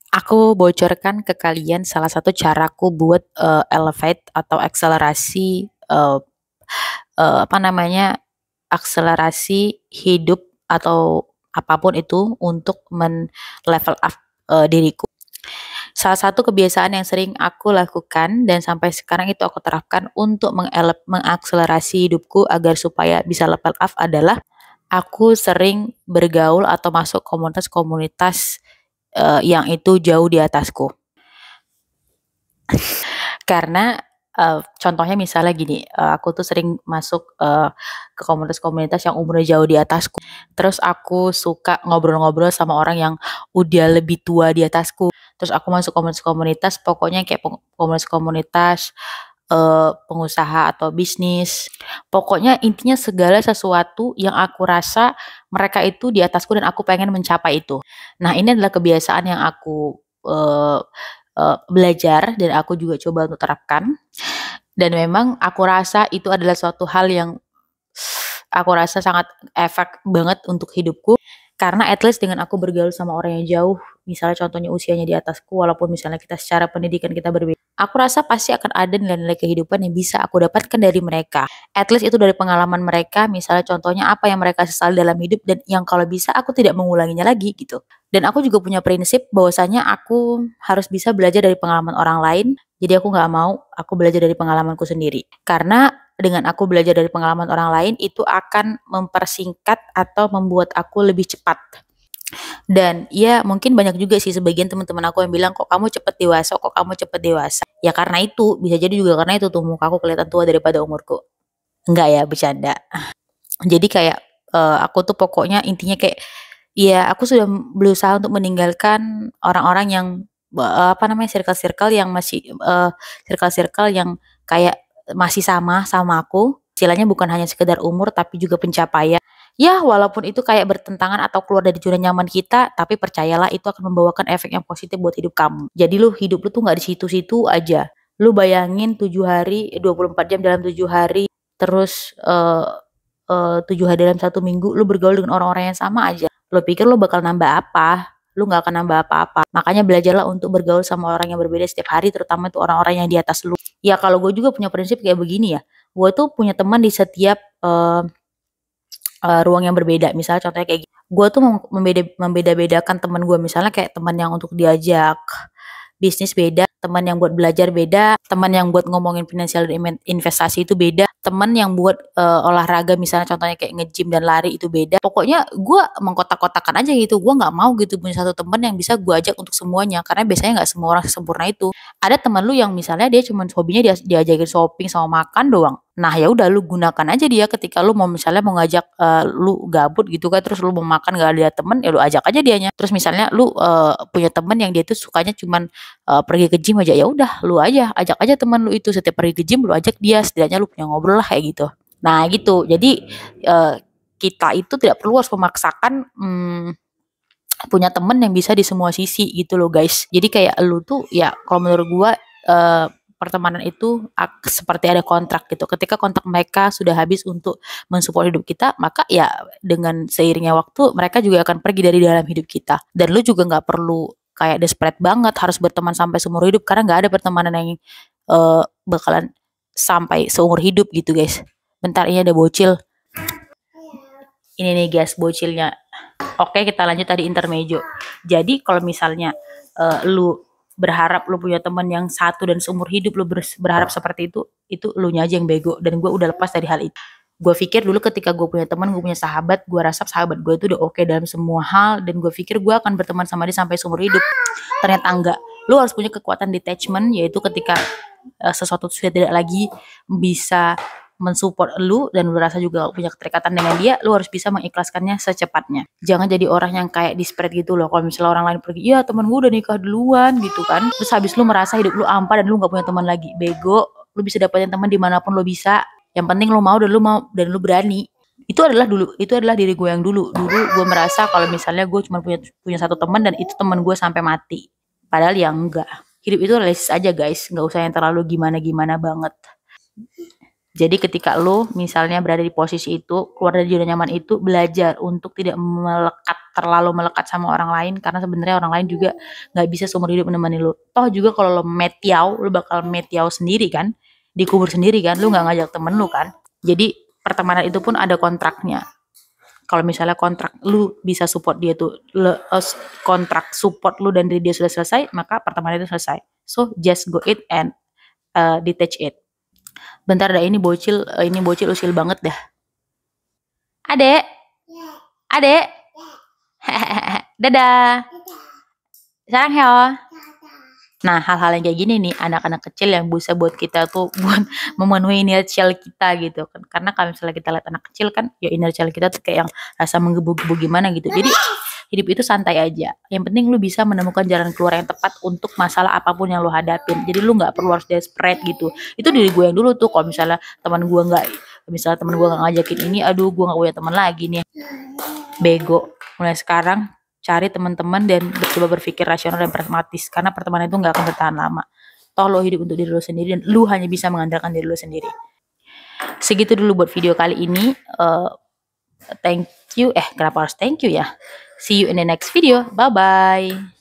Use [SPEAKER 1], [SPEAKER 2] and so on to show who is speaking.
[SPEAKER 1] Aku bocorkan ke kalian salah satu caraku buat, elevate atau akselerasi, apa namanya, akselerasi hidup atau apapun itu untuk level up, diriku. Salah satu kebiasaan yang sering aku lakukan dan sampai sekarang itu aku terapkan untuk mengakselerasi hidupku agar supaya bisa level up adalah aku sering bergaul atau masuk komunitas-komunitas, yang itu jauh di atasku. Karena, contohnya misalnya gini, aku tuh sering masuk, ke komunitas-komunitas yang umurnya jauh di atasku, terus aku suka ngobrol-ngobrol sama orang yang udah lebih tua di atasku, terus aku masuk komunitas-komunitas pokoknya kayak komunitas-komunitas, pengusaha atau bisnis, pokoknya intinya segala sesuatu yang aku rasa mereka itu di atasku dan aku pengen mencapai itu. Nah, ini adalah kebiasaan yang aku, eee belajar dan aku juga coba untuk terapkan, dan memang aku rasa itu adalah suatu hal yang aku rasa sangat efek banget untuk hidupku, karena at least dengan aku bergaul sama orang yang jauh, misalnya contohnya usianya di atasku, walaupun misalnya kita secara pendidikan kita berbeda, aku rasa pasti akan ada nilai-nilai kehidupan yang bisa aku dapatkan dari mereka. At least itu dari pengalaman mereka, misalnya contohnya apa yang mereka sesali dalam hidup dan yang kalau bisa aku tidak mengulanginya lagi gitu. Dan aku juga punya prinsip bahwasanya aku harus bisa belajar dari pengalaman orang lain, jadi aku nggak mau aku belajar dari pengalamanku sendiri. Karena dengan aku belajar dari pengalaman orang lain itu akan mempersingkat atau membuat aku lebih cepat. Dan ya mungkin banyak juga sih sebagian teman-teman aku yang bilang, "Kok kamu cepet dewasa kok kamu cepet dewasa?" Ya karena itu, bisa jadi juga karena itu tuh mukaku kelihatan tua daripada umurku. Enggak ya, bercanda. Jadi kayak, aku tuh pokoknya intinya kayak, ya aku sudah berusaha untuk meninggalkan orang-orang yang, apa namanya, circle-circle yang masih, circle-circle yang kayak masih sama aku, istilahnya bukan hanya sekedar umur tapi juga pencapaian. Ya walaupun itu kayak bertentangan atau keluar dari zona nyaman kita, tapi percayalah itu akan membawakan efek yang positif buat hidup kamu. Jadi lu hidup lu tuh nggak di situ-situ aja. Lu bayangin 7 hari, 24 jam dalam 7 hari, terus, 7 hari dalam 1 minggu lu bergaul dengan orang-orang yang sama aja. Lu pikir lu bakal nambah apa? Lu nggak akan nambah apa-apa. Makanya belajarlah untuk bergaul sama orang yang berbeda setiap hari, terutama itu orang-orang yang di atas lu. Ya kalau gue juga punya prinsip kayak begini ya, gue tuh punya teman di setiap, ruang yang berbeda. Misalnya contohnya kayak gini, gue tuh membeda-bedakan teman gue, misalnya kayak teman yang untuk diajak bisnis beda, teman yang buat belajar beda, teman yang buat ngomongin finansial dan investasi itu beda, teman yang buat, olahraga misalnya contohnya kayak nge-gym dan lari itu beda. Pokoknya gue mengkotak-kotakan aja gitu, gue nggak mau gitu punya satu teman yang bisa gue ajak untuk semuanya, karena biasanya nggak semua orang sesempurna itu. Ada teman lu yang misalnya dia cuman hobinya diajakin shopping sama makan doang. Nah, ya udah lu gunakan aja dia ketika lu mau misalnya mau ngajak, lu gabut gitu kan, terus lu mau makan nggak ada temen, ya lu ajak aja dianya. Terus misalnya lu, punya temen yang dia tuh sukanya cuman, pergi ke gym aja, ya udah lu aja, ajak aja temen lu itu setiap pergi ke gym lu ajak dia, setidaknya lu punya ngobrol lah kayak gitu. Nah gitu, jadi, eee, kita itu tidak perlu harus memaksakan, punya temen yang bisa di semua sisi gitu loh guys. Jadi kayak lu tuh ya kalau menurut gua, pertemanan itu seperti ada kontrak gitu. Ketika kontrak mereka sudah habis untuk mensupport hidup kita, maka ya dengan seiringnya waktu mereka juga akan pergi dari dalam hidup kita. Dan lu juga nggak perlu kayak desperate banget harus berteman sampai seumur hidup karena nggak ada pertemanan yang, bakalan sampai seumur hidup gitu guys. Bentar ini ada bocil. Ini nih guys bocilnya. Oke, kita lanjut tadi intermezzo. Jadi kalau misalnya, lu berharap lu punya teman yang satu dan seumur hidup lu berharap seperti itu elunya aja yang bego dan gue udah lepas dari hal itu. Gue pikir dulu ketika gue punya teman, gue punya sahabat, gue rasa sahabat gue itu udah oke dalam semua hal dan gue pikir gue akan berteman sama dia sampai seumur hidup. Ternyata enggak. Lu harus punya kekuatan detachment, yaitu ketika, sesuatu sudah tidak lagi bisa mensupport lu dan lu rasa juga punya keterikatan dengan dia, lu harus bisa mengikhlaskannya secepatnya. Jangan jadi orang yang kayak desperate gitu loh. Kalau misalnya orang lain pergi, "Ya temen gue udah nikah duluan," gitu kan. Terus habis lu merasa hidup lu hampa dan lu gak punya teman lagi. Bego, lu bisa dapetin teman dimanapun lu bisa. Yang penting lu mau dan lu berani. Itu adalah diri gue yang dulu. Dulu gue merasa kalau misalnya gue cuma punya punya satu teman dan itu teman gue sampai mati. Padahal ya enggak. Hidup itu realistis aja guys, nggak usah yang terlalu gimana-gimana banget. Jadi ketika lo misalnya berada di posisi itu, keluar dari zona nyaman itu, belajar untuk tidak terlalu melekat sama orang lain, karena sebenarnya orang lain juga nggak bisa seumur hidup menemani lo. Toh juga kalau lo metiau, lo bakal metiau sendiri kan, dikubur sendiri kan, lo nggak ngajak temen lo kan. Jadi pertemanan itu pun ada kontraknya. Kalau misalnya kontrak lu bisa support dia tuh, kontrak support lu dan dia sudah selesai, maka pertemanan itu selesai. So just go it and detach it. Bentar dah, ini bocil usil banget dah. Adek, adek, dadah, sarang heo. Nah, hal-hal yang kayak gini nih, anak-anak kecil yang bisa buat kita tuh buat memenuhi inertial kita gitu kan. Karena kalau misalnya kita lihat anak kecil kan, ya inertial kita tuh kayak yang rasa menggebu-gebu gimana gitu. Jadi hidup itu santai aja. Yang penting lu bisa menemukan jalan keluar yang tepat untuk masalah apapun yang lu hadapin. Jadi lu nggak perlu harus desperate gitu. Itu diri gue yang dulu tuh, kalau misalnya teman gue nggak ngajakin ini, aduh gue nggak punya teman lagi nih. Bego. Mulai sekarang cari teman-teman dan coba berpikir rasional dan pragmatis, karena pertemanan itu nggak akan bertahan lama. Toh lo hidup untuk diri lo sendiri dan lu hanya bisa mengandalkan diri lo sendiri. Segitu dulu buat video kali ini. Thank you. Kenapa harus thank you ya? See you in the next video. Bye bye.